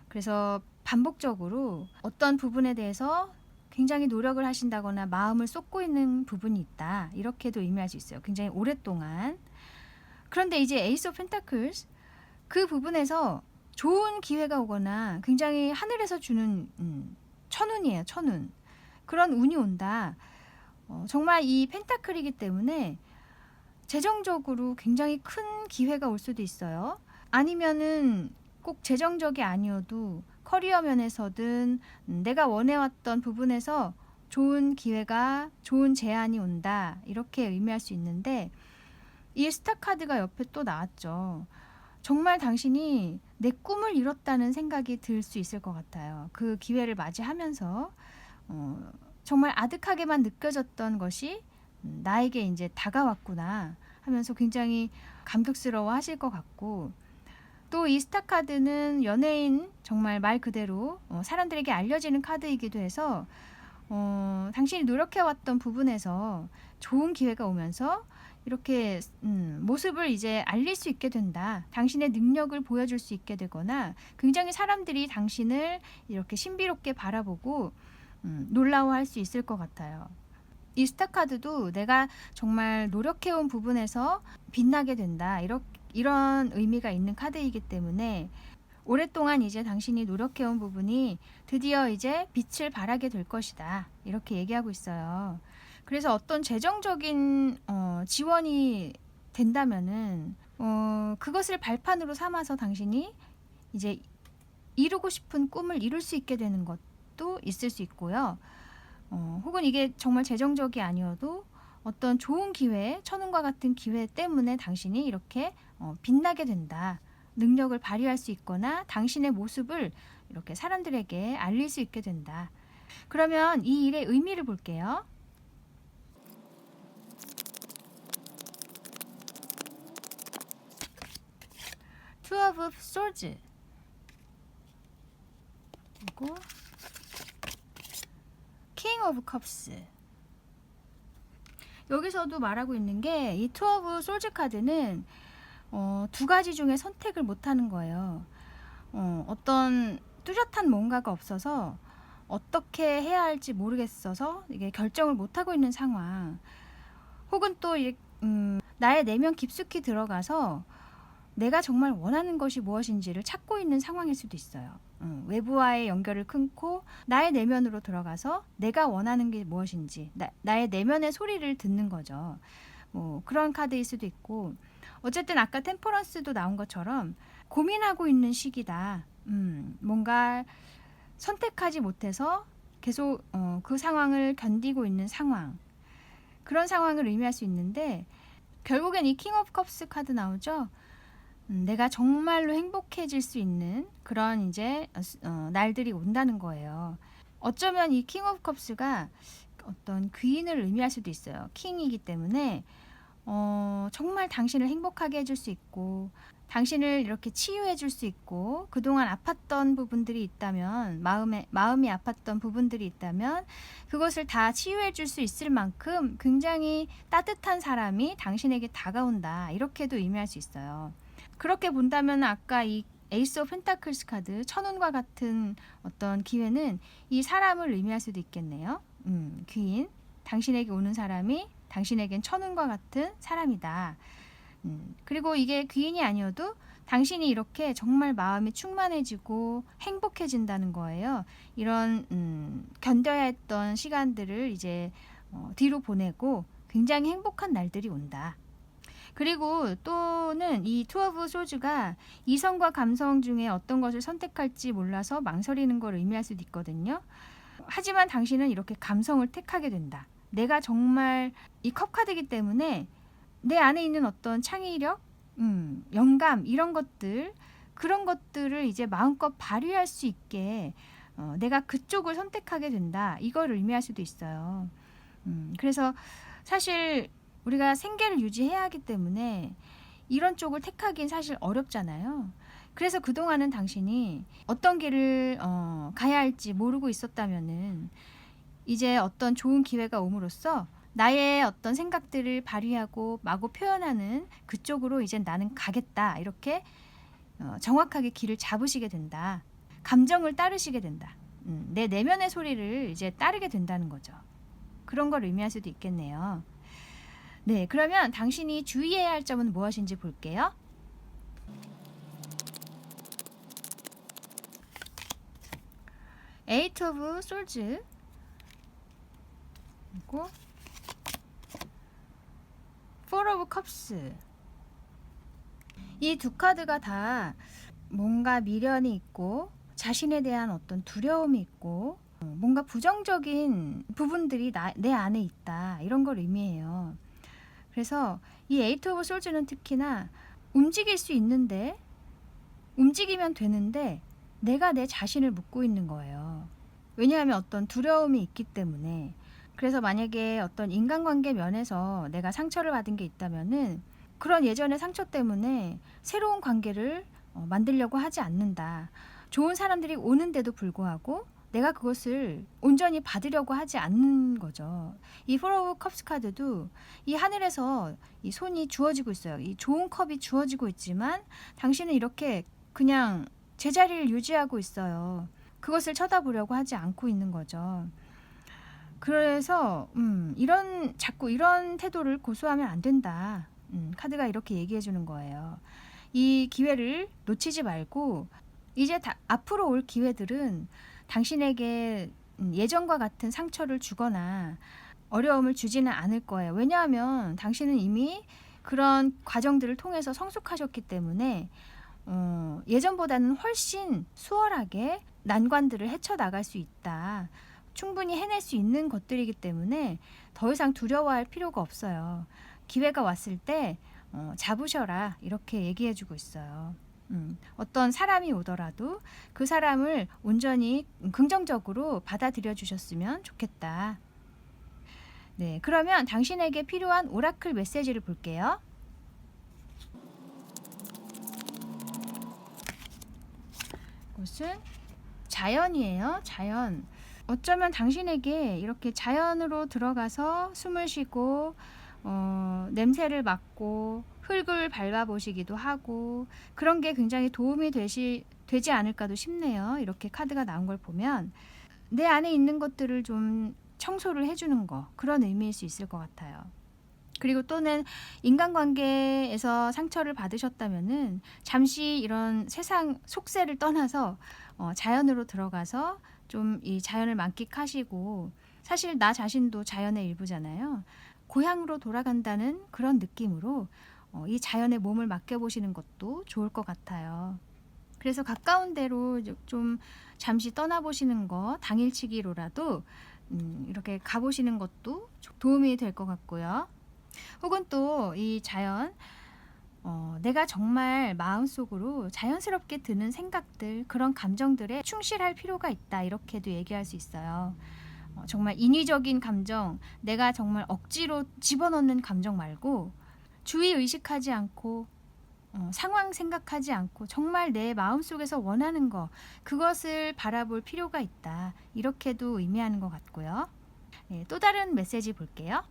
그래서 반복적으로 어떤 부분에 대해서 굉장히 노력을 하신다거나 마음을 쏟고 있는 부분이 있다. 이렇게도 의미할 수 있어요. 굉장히 오랫동안. 그런데 이제 에이스 오브 펜타클스 그 부분에서 좋은 기회가 오거나 굉장히 하늘에서 주는 천운이에요. 천운. 그런 운이 온다. 정말 이 펜타클이기 때문에 재정적으로 굉장히 큰 기회가 올 수도 있어요. 아니면은 꼭 재정적이 아니어도 커리어 면에서든 내가 원해왔던 부분에서 좋은 기회가, 좋은 제안이 온다. 이렇게 의미할 수 있는데 이 스타 카드가 옆에 또 나왔죠. 정말 당신이 내 꿈을 이뤘다는 생각이 들 수 있을 것 같아요. 그 기회를 맞이하면서 정말 아득하게만 느껴졌던 것이 나에게 이제 다가왔구나 하면서 굉장히 감격스러워 하실 것 같고 또 이 스타 카드는 연예인 정말 말 그대로 사람들에게 알려지는 카드이기도 해서 당신이 노력해왔던 부분에서 좋은 기회가 오면서 이렇게 모습을 이제 알릴 수 있게 된다. 당신의 능력을 보여줄 수 있게 되거나 굉장히 사람들이 당신을 이렇게 신비롭게 바라보고 놀라워할 수 있을 것 같아요. 이 스타 카드도 내가 정말 노력해온 부분에서 빛나게 된다. 이런 의미가 있는 카드이기 때문에 오랫동안 이제 당신이 노력해온 부분이 드디어 이제 빛을 발하게 될 것이다. 이렇게 얘기하고 있어요. 그래서 어떤 재정적인 지원이 된다면은 그것을 발판으로 삼아서 당신이 이제 이루고 싶은 꿈을 이룰 수 있게 되는 것도 있을 수 있고요. 혹은 이게 정말 재정적이 아니어도 어떤 좋은 기회, 천운과 같은 기회 때문에 당신이 이렇게 빛나게 된다. 능력을 발휘할 수 있거나 당신의 모습을 이렇게 사람들에게 알릴 수 있게 된다. 그러면 이 일의 의미를 볼게요. Two of Swords 그리고 King of Cups. 여기서도 말하고 있는 게 이 투 오브 솔즈 카드는 두 가지 중에 선택을 못 하는 거예요. 어떤 뚜렷한 뭔가가 없어서 어떻게 해야 할지 모르겠어서 이게 결정을 못 하고 있는 상황. 혹은 또 나의 내면 깊숙이 들어가서 내가 정말 원하는 것이 무엇인지를 찾고 있는 상황일 수도 있어요. 외부와의 연결을 끊고 나의 내면으로 들어가서 내가 원하는 게 무엇인지 나의 내면의 소리를 듣는 거죠. 뭐 그런 카드일 수도 있고, 어쨌든 아까 템퍼런스도 나온 것처럼 고민하고 있는 시기다. 뭔가 선택하지 못해서 계속 그 상황을 견디고 있는 상황, 그런 상황을 의미할 수 있는데, 결국엔 이 킹 오브 컵스 카드 나오죠. 내가 정말로 행복해질 수 있는 그런 이제 날들이 온다는 거예요. 어쩌면 이 킹 오브 컵스가 어떤 귀인을 의미할 수도 있어요. 킹이기 때문에 정말 당신을 행복하게 해줄 수 있고, 당신을 이렇게 치유해 줄 수 있고, 그동안 아팠던 부분들이 있다면, 마음이 아팠던 부분들이 있다면 그것을 다 치유해 줄 수 있을 만큼 굉장히 따뜻한 사람이 당신에게 다가온다, 이렇게도 의미할 수 있어요. 그렇게 본다면 아까 이 에이스 오브 펜타클스 카드, 천운과 같은 어떤 기회는 이 사람을 의미할 수도 있겠네요. 귀인, 당신에게 오는 사람이 당신에겐 천운과 같은 사람이다. 그리고 이게 귀인이 아니어도 당신이 이렇게 정말 마음이 충만해지고 행복해진다는 거예요. 이런 견뎌야 했던 시간들을 이제 뒤로 보내고 굉장히 행복한 날들이 온다. 그리고 또는 이 투 오브 소즈가 이성과 감성 중에 어떤 것을 선택할지 몰라서 망설이는 걸 의미할 수도 있거든요. 하지만 당신은 이렇게 감성을 택하게 된다. 내가 정말 이 컵 카드이기 때문에 내 안에 있는 어떤 창의력, 영감, 이런 것들, 그런 것들을 이제 마음껏 발휘할 수 있게 내가 그쪽을 선택하게 된다, 이걸 의미할 수도 있어요. 그래서 사실 우리가 생계를 유지해야 하기 때문에 이런 쪽을 택하기는 사실 어렵잖아요. 그래서 그동안은 당신이 어떤 길을 가야 할지 모르고 있었다면은 이제 어떤 좋은 기회가 옴으로써 나의 어떤 생각들을 발휘하고 마구 표현하는 그쪽으로 이제 나는 가겠다, 이렇게 정확하게 길을 잡으시게 된다. 감정을 따르시게 된다. 내 내면의 소리를 이제 따르게 된다는 거죠. 그런 걸 의미할 수도 있겠네요. 네, 그러면 당신이 주의해야 할 점은 무엇인지 볼게요. 에이트 오브 솔즈, 그리고 포 오브 컵스. 이 두 카드가 다 뭔가 미련이 있고 자신에 대한 어떤 두려움이 있고 뭔가 부정적인 부분들이 내 안에 있다, 이런 걸 의미해요. 그래서 이 에이트 오브 솔즈는 특히나 움직일 수 있는데, 움직이면 되는데 내가 내 자신을 묶고 있는 거예요. 왜냐하면 어떤 두려움이 있기 때문에. 그래서 만약에 어떤 인간관계 면에서 내가 상처를 받은 게 있다면은 그런 예전의 상처 때문에 새로운 관계를 만들려고 하지 않는다. 좋은 사람들이 오는데도 불구하고 내가 그것을 온전히 받으려고 하지 않는 거죠. 이 포 오브 컵스 카드도 이 하늘에서 이 손이 주어지고 있어요. 이 좋은 컵이 주어지고 있지만 당신은 이렇게 그냥 제자리를 유지하고 있어요. 그것을 쳐다보려고 하지 않고 있는 거죠. 그래서 자꾸 이런 태도를 고수하면 안 된다. 카드가 이렇게 얘기해 주는 거예요. 이 기회를 놓치지 말고 이제 앞으로 올 기회들은 당신에게 예전과 같은 상처를 주거나 어려움을 주지는 않을 거예요. 왜냐하면 당신은 이미 그런 과정들을 통해서 성숙하셨기 때문에 예전보다는 훨씬 수월하게 난관들을 헤쳐나갈 수 있다. 충분히 해낼 수 있는 것들이기 때문에 더 이상 두려워할 필요가 없어요. 기회가 왔을 때 잡으셔라, 이렇게 얘기해주고 있어요. 어떤 사람이 오더라도 그 사람을 온전히 긍정적으로 받아들여 주셨으면 좋겠다. 네, 그러면 당신에게 필요한 오라클 메시지를 볼게요. 이것은 자연이에요. 자연. 어쩌면 당신에게 이렇게 자연으로 들어가서 숨을 쉬고 냄새를 맡고 흙을 밟아보시기도 하고 그런 게 굉장히 도움이 되지 않을까도 싶네요. 이렇게 카드가 나온 걸 보면 내 안에 있는 것들을 좀 청소를 해주는 거, 그런 의미일 수 있을 것 같아요. 그리고 또는 인간관계에서 상처를 받으셨다면은 잠시 이런 세상 속세를 떠나서 자연으로 들어가서 좀 이 자연을 만끽하시고, 사실 나 자신도 자연의 일부잖아요. 고향으로 돌아간다는 그런 느낌으로 이 자연에 몸을 맡겨보시는 것도 좋을 것 같아요. 그래서 가까운 데로 좀 잠시 떠나보시는 거, 당일치기로라도 이렇게 가보시는 것도 도움이 될 것 같고요. 혹은 또 이 자연, 내가 정말 마음속으로 자연스럽게 드는 생각들, 그런 감정들에 충실할 필요가 있다, 이렇게도 얘기할 수 있어요. 정말 인위적인 감정, 내가 정말 억지로 집어넣는 감정 말고 주의 의식하지 않고 상황 생각하지 않고 정말 내 마음속에서 원하는 거, 그것을 바라볼 필요가 있다, 이렇게도 의미하는 것 같고요. 네, 또 다른 메시지 볼게요.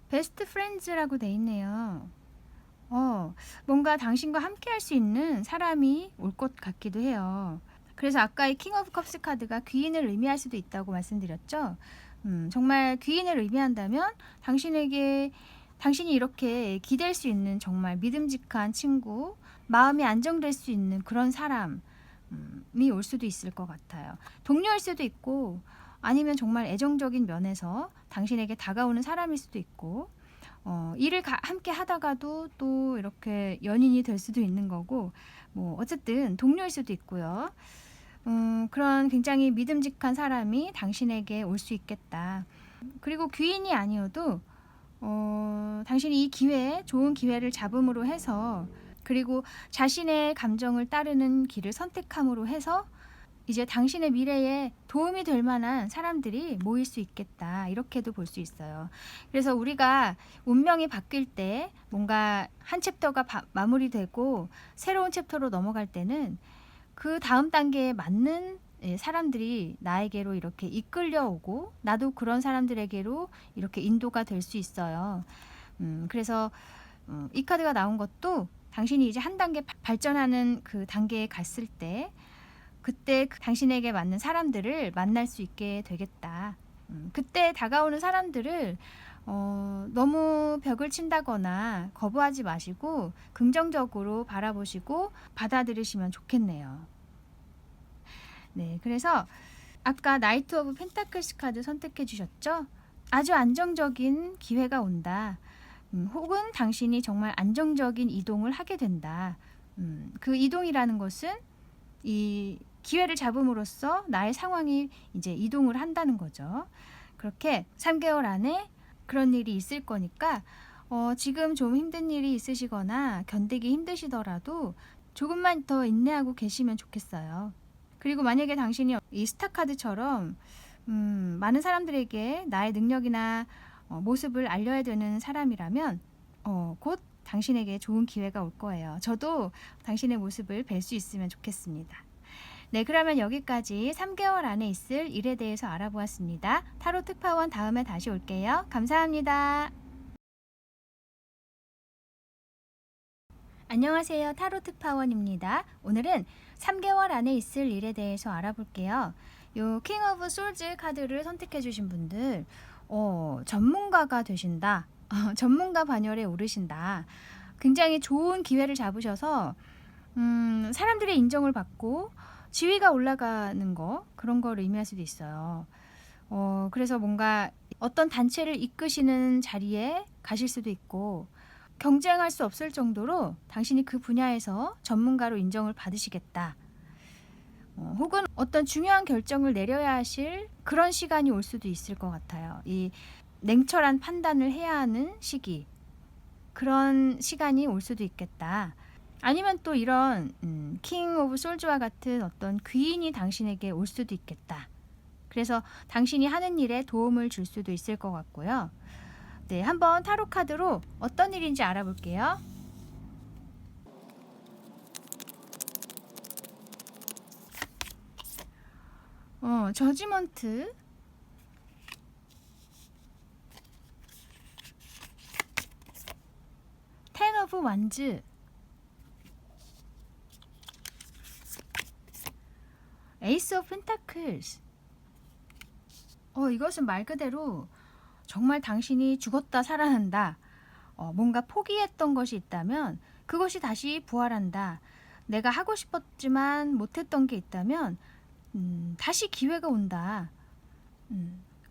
베스트 프렌즈라고 돼 있네요. 뭔가 당신과 함께 할 수 있는 사람이 올 것 같기도 해요. 그래서 아까 이 킹 오브 컵스 카드가 귀인을 의미할 수도 있다고 말씀드렸죠. 정말 귀인을 의미한다면 당신이 이렇게 기댈 수 있는 정말 믿음직한 친구, 마음이 안정될 수 있는 그런 사람이 올 수도 있을 것 같아요. 동료일 수도 있고, 아니면 정말 애정적인 면에서 당신에게 다가오는 사람일 수도 있고, 일을 함께 하다가도 또 이렇게 연인이 될 수도 있는 거고, 뭐 어쨌든 동료일 수도 있고요. 그런 굉장히 믿음직한 사람이 당신에게 올 수 있겠다. 그리고 귀인이 아니어도 당신이 이 기회에 좋은 기회를 잡음으로 해서, 그리고 자신의 감정을 따르는 길을 선택함으로 해서 이제 당신의 미래에 도움이 될 만한 사람들이 모일 수 있겠다, 이렇게도 볼 수 있어요. 그래서 우리가 운명이 바뀔 때, 뭔가 한 챕터가 마무리되고 새로운 챕터로 넘어갈 때는 그 다음 단계에 맞는 사람들이 나에게로 이렇게 이끌려오고, 나도 그런 사람들에게로 이렇게 인도가 될 수 있어요. 그래서 이 카드가 나온 것도 당신이 이제 한 단계 발전하는 그 단계에 갔을 때, 그때 당신에게 맞는 사람들을 만날 수 있게 되겠다. 그때 다가오는 사람들을 너무 벽을 친다거나 거부하지 마시고 긍정적으로 바라보시고 받아들이시면 좋겠네요. 네, 그래서 아까 나이트 오브 펜타클스 카드 선택해 주셨죠? 아주 안정적인 기회가 온다. 혹은 당신이 정말 안정적인 이동을 하게 된다. 그 이동이라는 것은 이 기회를 잡음으로써 나의 상황이 이제 이동을 한다는 거죠. 그렇게 3개월 안에 그런 일이 있을 거니까 지금 좀 힘든 일이 있으시거나 견디기 힘드시더라도 조금만 더 인내하고 계시면 좋겠어요. 그리고 만약에 당신이 이 스타 카드처럼 많은 사람들에게 나의 능력이나 모습을 알려야 되는 사람이라면 곧 당신에게 좋은 기회가 올 거예요. 저도 당신의 모습을 뵐 수 있으면 좋겠습니다. 네, 그러면 여기까지 3개월 안에 있을 일에 대해서 알아보았습니다. 타로 특파원 다음에 다시 올게요. 감사합니다. 안녕하세요. 타로 특파원입니다. 오늘은 3개월 안에 있을 일에 대해서 알아볼게요. 요 킹 오브 솔즈 카드를 선택해 주신 분들, 전문가가 되신다. 전문가 반열에 오르신다. 굉장히 좋은 기회를 잡으셔서 사람들의 인정을 받고 지위가 올라가는 거, 그런 걸 의미할 수도 있어요. 그래서 뭔가 어떤 단체를 이끄시는 자리에 가실 수도 있고, 경쟁할 수 없을 정도로 당신이 그 분야에서 전문가로 인정을 받으시겠다. 혹은 어떤 중요한 결정을 내려야 하실 그런 시간이 올 수도 있을 것 같아요. 이 냉철한 판단을 해야 하는 시기, 그런 시간이 올 수도 있겠다. 아니면 또 이런 킹 오브 솔즈와 같은 어떤 귀인이 당신에게 올 수도 있겠다. 그래서 당신이 하는 일에 도움을 줄 수도 있을 것 같고요. 네, 한번 타로 카드로 어떤 일인지 알아볼게요. 저지먼트, 오브 완즈, 에이스 오브 펜타클스. 이것은 말 그대로 정말 당신이 죽었다 살아난다. 뭔가 포기했던 것이 있다면 그것이 다시 부활한다. 내가 하고 싶었지만 못했던 게 있다면 다시 기회가 온다.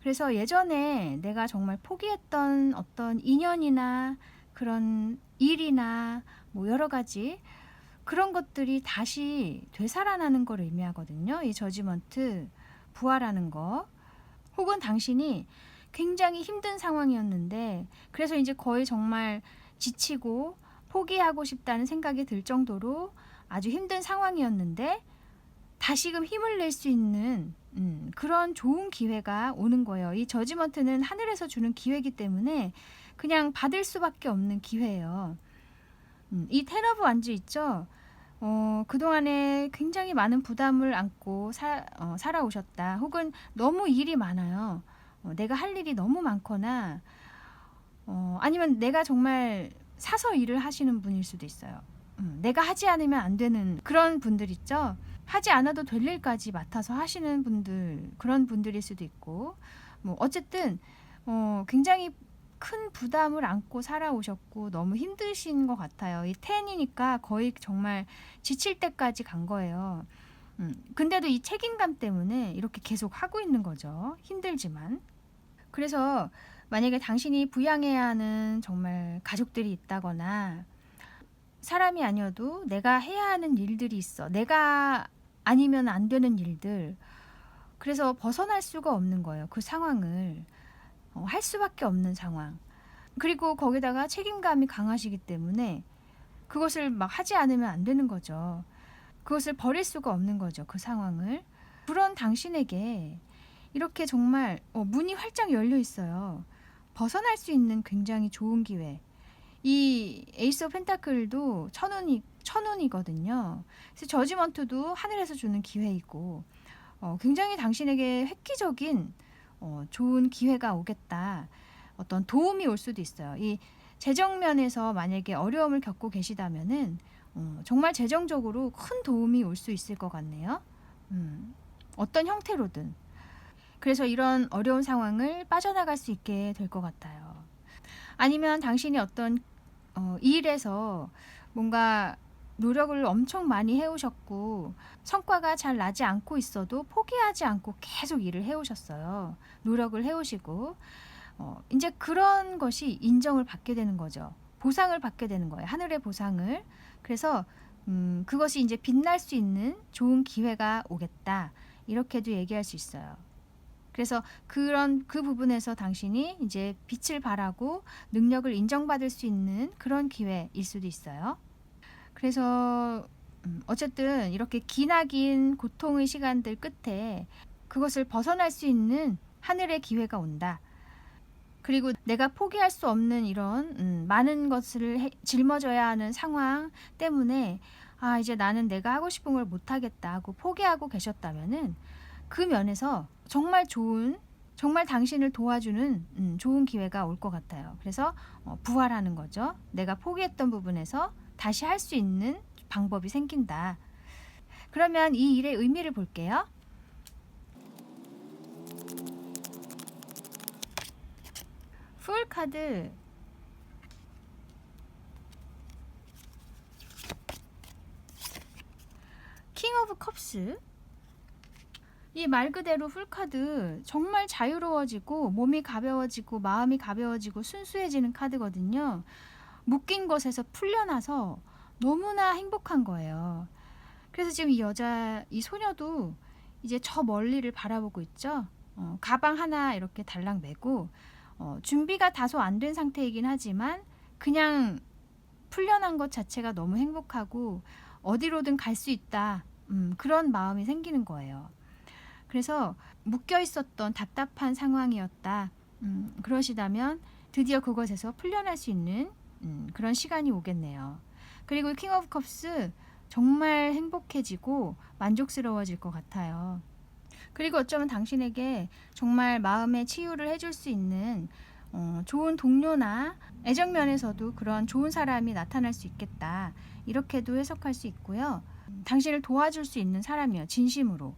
그래서 예전에 내가 정말 포기했던 어떤 인연이나 그런 일이나 뭐 여러 가지 그런 것들이 다시 되살아나는 걸 의미하거든요. 이 저지먼트, 부활하는 거. 혹은 당신이 굉장히 힘든 상황이었는데 그래서 이제 거의 정말 지치고 포기하고 싶다는 생각이 들 정도로 아주 힘든 상황이었는데 다시금 힘을 낼 수 있는 그런 좋은 기회가 오는 거예요. 이 저지먼트는 하늘에서 주는 기회이기 때문에 그냥 받을 수밖에 없는 기회예요. 이 텐 오브 완즈 있죠? 그동안에 굉장히 많은 부담을 안고 살아오셨다. 혹은 너무 일이 많아요. 내가 할 일이 너무 많거나 아니면 내가 정말 사서 일을 하시는 분일 수도 있어요. 내가 하지 않으면 안 되는 그런 분들 있죠. 하지 않아도 될 일까지 맡아서 하시는 분들, 그런 분들일 수도 있고 뭐 어쨌든 굉장히 큰 부담을 안고 살아오셨고 너무 힘드신 것 같아요. 이 텐이니까 거의 정말 지칠 때까지 간 거예요. 근데도 이 책임감 때문에 이렇게 계속 하고 있는 거죠. 힘들지만. 그래서 만약에 당신이 부양해야 하는 정말 가족들이 있다거나 사람이 아니어도 내가 해야 하는 일들이 있어. 내가 아니면 안 되는 일들. 그래서 벗어날 수가 없는 거예요. 그 상황을. 할 수밖에 없는 상황. 그리고 거기다가 책임감이 강하시기 때문에 그것을 막 하지 않으면 안 되는 거죠. 그것을 버릴 수가 없는 거죠. 그 상황을. 그런 당신에게 이렇게 정말 문이 활짝 열려 있어요. 벗어날 수 있는 굉장히 좋은 기회. 이 에이스 오브 펜타클도 천운이거든요. 그래서 저지먼트도 하늘에서 주는 기회이고 굉장히 당신에게 획기적인 좋은 기회가 오겠다. 어떤 도움이 올 수도 있어요. 이 재정 면에서 만약에 어려움을 겪고 계시다면은 정말 재정적으로 큰 도움이 올 수 있을 것 같네요. 어떤 형태로든. 그래서 이런 어려운 상황을 빠져나갈 수 있게 될 것 같아요. 아니면 당신이 어떤 일에서 뭔가 노력을 엄청 많이 해오셨고 성과가 잘 나지 않고 있어도 포기하지 않고 계속 일을 해오셨어요. 노력을 해오시고 이제 그런 것이 인정을 받게 되는 거죠. 보상을 받게 되는 거예요. 하늘의 보상을. 그래서 그것이 이제 빛날 수 있는 좋은 기회가 오겠다. 이렇게도 얘기할 수 있어요. 그래서 그 부분에서 당신이 이제 빛을 발하고 능력을 인정받을 수 있는 그런 기회일 수도 있어요. 그래서 어쨌든 이렇게 기나긴 고통의 시간들 끝에 그것을 벗어날 수 있는 하늘의 기회가 온다. 그리고 내가 포기할 수 없는 이런 많은 것을 짊어져야 하는 상황 때문에 이제 나는 내가 하고 싶은 걸 못하겠다 하고 포기하고 계셨다면은 그 면에서 정말 당신을 도와주는 좋은 기회가 올 것 같아요. 그래서 부활하는 거죠. 내가 포기했던 부분에서 다시 할 수 있는 방법이 생긴다. 그러면 이 일의 의미를 볼게요. 풀 카드, 킹 오브 컵스. 이 말 그대로 풀카드 정말 자유로워지고 몸이 가벼워지고 마음이 가벼워지고 순수해지는 카드거든요. 묶인 것에서 풀려나서 너무나 행복한 거예요. 그래서 지금 이 소녀도 이제 저 멀리를 바라보고 있죠. 가방 하나 이렇게 달랑 메고 준비가 다소 안 된 상태이긴 하지만 그냥 풀려난 것 자체가 너무 행복하고 어디로든 갈 수 있다. 그런 마음이 생기는 거예요. 그래서 묶여 있었던 답답한 상황이었다. 그러시다면 드디어 그것에서 풀려날 수 있는 그런 시간이 오겠네요. 그리고 킹 오브 컵스 정말 행복해지고 만족스러워질 것 같아요. 그리고 어쩌면 당신에게 정말 마음의 치유를 해줄 수 있는 좋은 동료나 애정 면에서도 그런 좋은 사람이 나타날 수 있겠다. 이렇게도 해석할 수 있고요. 당신을 도와줄 수 있는 사람이요. 진심으로.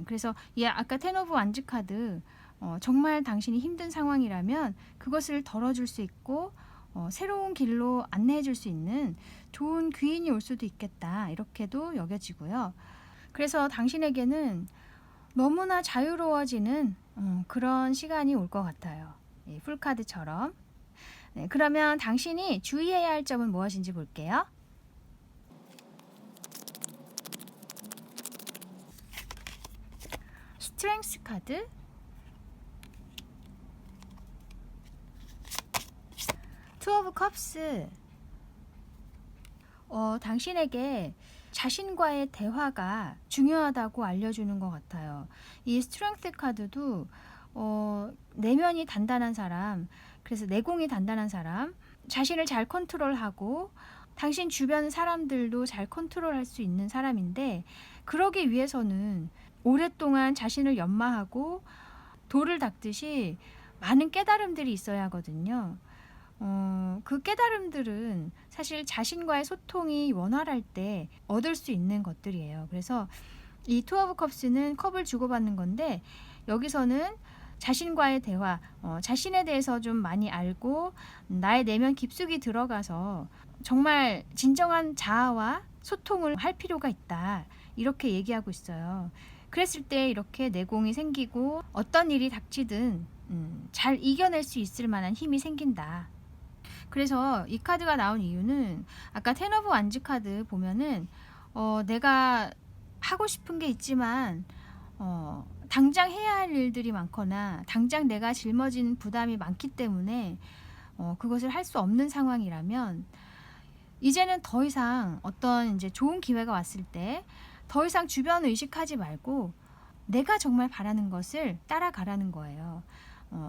그래서 아까 텐 오브 완즈 카드, 정말 당신이 힘든 상황이라면 그것을 덜어줄 수 있고 새로운 길로 안내해 줄 수 있는 좋은 귀인이 올 수도 있겠다. 이렇게도 여겨지고요. 그래서 당신에게는 너무나 자유로워지는 그런 시간이 올 것 같아요. 풀카드처럼. 네, 그러면 당신이 주의해야 할 점은 무엇인지 볼게요. 스트렝스 카드, 투 오브 컵스. 당신에게 자신과의 대화가 중요하다고 알려주는 것 같아요. 이 스트렝스 카드도 내면이 단단한 사람, 그래서 내공이 단단한 사람, 자신을 잘 컨트롤하고 당신 주변 사람들도 잘 컨트롤할 수 있는 사람인데, 그러기 위해서는 오랫동안 자신을 연마하고 돌을 닦듯이 많은 깨달음들이 있어야 하거든요. 그 깨달음들은 사실 자신과의 소통이 원활할 때 얻을 수 있는 것들이에요. 그래서 이 투 오브 컵스는 컵을 주고받는 건데, 여기서는 자신과의 대화, 자신에 대해서 좀 많이 알고 나의 내면 깊숙이 들어가서 정말 진정한 자아와 소통을 할 필요가 있다. 이렇게 얘기하고 있어요. 그랬을 때 이렇게 내공이 생기고 어떤 일이 닥치든 잘 이겨낼 수 있을 만한 힘이 생긴다. 그래서 이 카드가 나온 이유는 아까 텐 오브 완즈 카드 보면은 내가 하고 싶은 게 있지만 당장 해야 할 일들이 많거나 당장 내가 짊어진 부담이 많기 때문에 그것을 할 수 없는 상황이라면, 이제는 더 이상 어떤 이제 좋은 기회가 왔을 때 더 이상 주변 의식하지 말고 내가 정말 바라는 것을 따라가라는 거예요.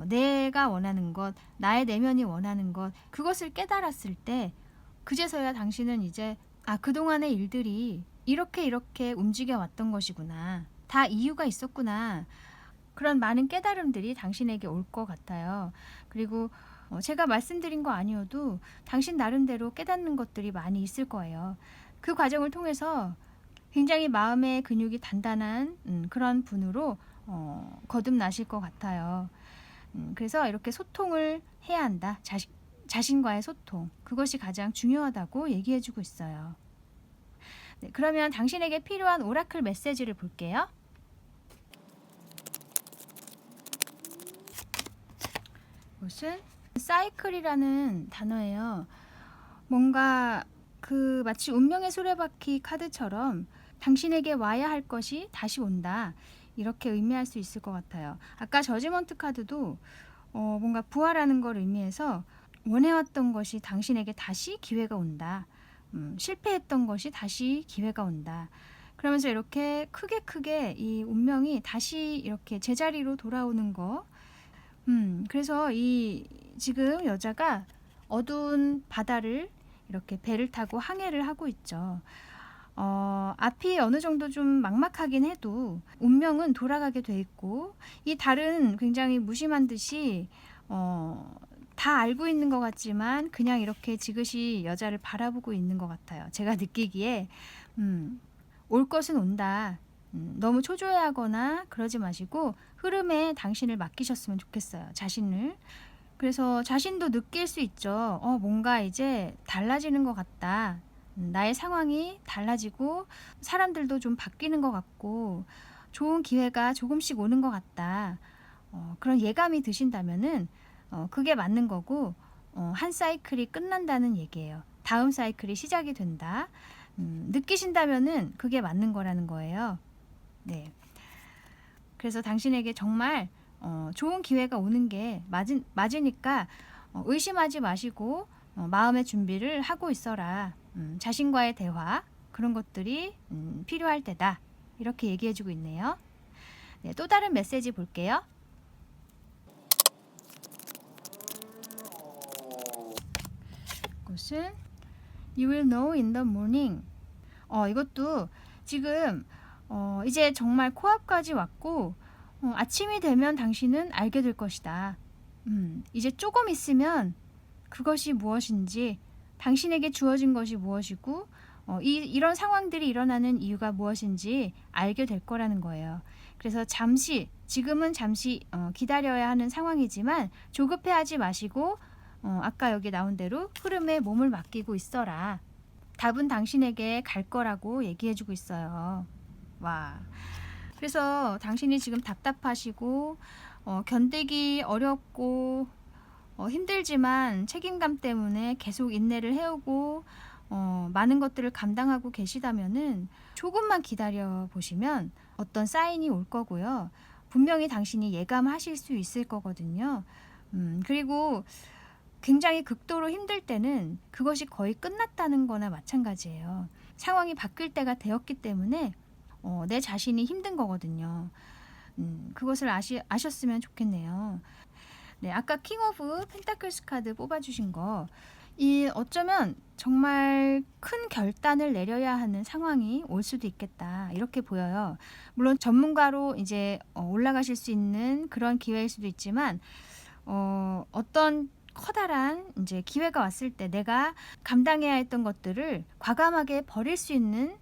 내가 원하는 것, 나의 내면이 원하는 것, 그것을 깨달았을 때 그제서야 당신은 이제 그동안의 일들이 이렇게 움직여 왔던 것이구나, 다 이유가 있었구나, 그런 많은 깨달음들이 당신에게 올 것 같아요. 그리고 제가 말씀드린 거 아니어도 당신 나름대로 깨닫는 것들이 많이 있을 거예요. 그 과정을 통해서 굉장히 마음의 근육이 단단한 그런 분으로 거듭나실 것 같아요. 그래서 이렇게 소통을 해야 한다. 자신과의 소통. 그것이 가장 중요하다고 얘기해주고 있어요. 네, 그러면 당신에게 필요한 오라클 메시지를 볼게요. 이것은 사이클이라는 단어예요. 뭔가 마치 운명의 수레바퀴 카드처럼 당신에게 와야 할 것이 다시 온다. 이렇게 의미할 수 있을 것 같아요. 아까 저지먼트 카드도 뭔가 부활하는 걸 의미해서 원해왔던 것이 당신에게 다시 기회가 온다. 실패했던 것이 다시 기회가 온다. 그러면서 이렇게 크게 이 운명이 다시 이렇게 제자리로 돌아오는 거. 그래서 지금 여자가 어두운 바다를 이렇게 배를 타고 항해를 하고 있죠. 앞이 어느 정도 좀 막막하긴 해도 운명은 돌아가게 돼 있고, 이 달은 굉장히 무심한 듯이 다 알고 있는 것 같지만 그냥 이렇게 지그시 여자를 바라보고 있는 것 같아요. 제가 느끼기에 올 것은 온다. 너무 초조해하거나 그러지 마시고 흐름에 당신을 맡기셨으면 좋겠어요. 자신을. 그래서 자신도 느낄 수 있죠. 뭔가 이제 달라지는 것 같다. 나의 상황이 달라지고 사람들도 좀 바뀌는 것 같고 좋은 기회가 조금씩 오는 것 같다. 그런 예감이 드신다면은 그게 맞는 거고, 한 사이클이 끝난다는 얘기예요. 다음 사이클이 시작이 된다. 느끼신다면은 그게 맞는 거라는 거예요. 네. 그래서 당신에게 정말 좋은 기회가 오는 게 맞으니까 의심하지 마시고 마음의 준비를 하고 있어라. 자신과의 대화, 그런 것들이 필요할 때다. 이렇게 얘기해주고 있네요. 네, 또 다른 메시지 볼게요. 이것은 You will know in the morning. 이것도 지금 이제 정말 코앞까지 왔고 아침이 되면 당신은 알게 될 것이다. 이제 조금 있으면 그것이 무엇인지, 당신에게 주어진 것이 무엇이고, 이런 상황들이 일어나는 이유가 무엇인지 알게 될 거라는 거예요. 그래서 지금은 잠시 기다려야 하는 상황이지만 조급해하지 마시고, 아까 여기 나온 대로 흐름에 몸을 맡기고 있어라. 답은 당신에게 갈 거라고 얘기해주고 있어요. 와. 그래서 당신이 지금 답답하시고, 견디기 어렵고, 힘들지만 책임감 때문에 계속 인내를 해오고, 많은 것들을 감당하고 계시다면은 조금만 기다려 보시면 어떤 사인이 올 거고요. 분명히 당신이 예감하실 수 있을 거거든요. 그리고 굉장히 극도로 힘들 때는 그것이 거의 끝났다는 거나 마찬가지예요. 상황이 바뀔 때가 되었기 때문에 내 자신이 힘든 거거든요. 그것을 아셨으면 좋겠네요. 네, 아까 킹 오브 펜타클스 카드 뽑아주신 거, 어쩌면 정말 큰 결단을 내려야 하는 상황이 올 수도 있겠다, 이렇게 보여요. 물론 전문가로 이제 올라가실 수 있는 그런 기회일 수도 있지만, 어떤 커다란 이제 기회가 왔을 때 내가 감당해야 했던 것들을 과감하게 버릴 수 있는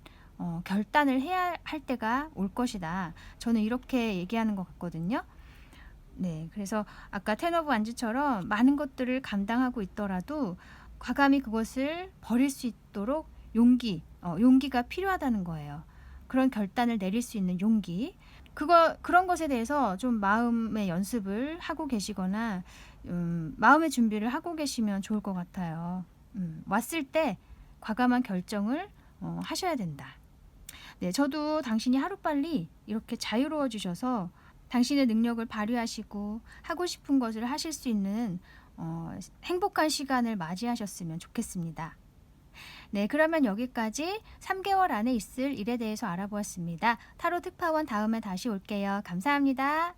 결단을 해야 할 때가 올 것이다. 저는 이렇게 얘기하는 것 같거든요. 네, 그래서 아까 텐 오브 완즈처럼 많은 것들을 감당하고 있더라도 과감히 그것을 버릴 수 있도록 용기가 필요하다는 거예요. 그런 결단을 내릴 수 있는 용기. 그런 것에 대해서 좀 마음의 연습을 하고 계시거나, 마음의 준비를 하고 계시면 좋을 것 같아요. 왔을 때 과감한 결정을 하셔야 된다. 네, 저도 당신이 하루빨리 이렇게 자유로워 주셔서 당신의 능력을 발휘하시고 하고 싶은 것을 하실 수 있는 행복한 시간을 맞이하셨으면 좋겠습니다. 네, 그러면 여기까지 3개월 안에 있을 일에 대해서 알아보았습니다. 타로 특파원 다음에 다시 올게요. 감사합니다.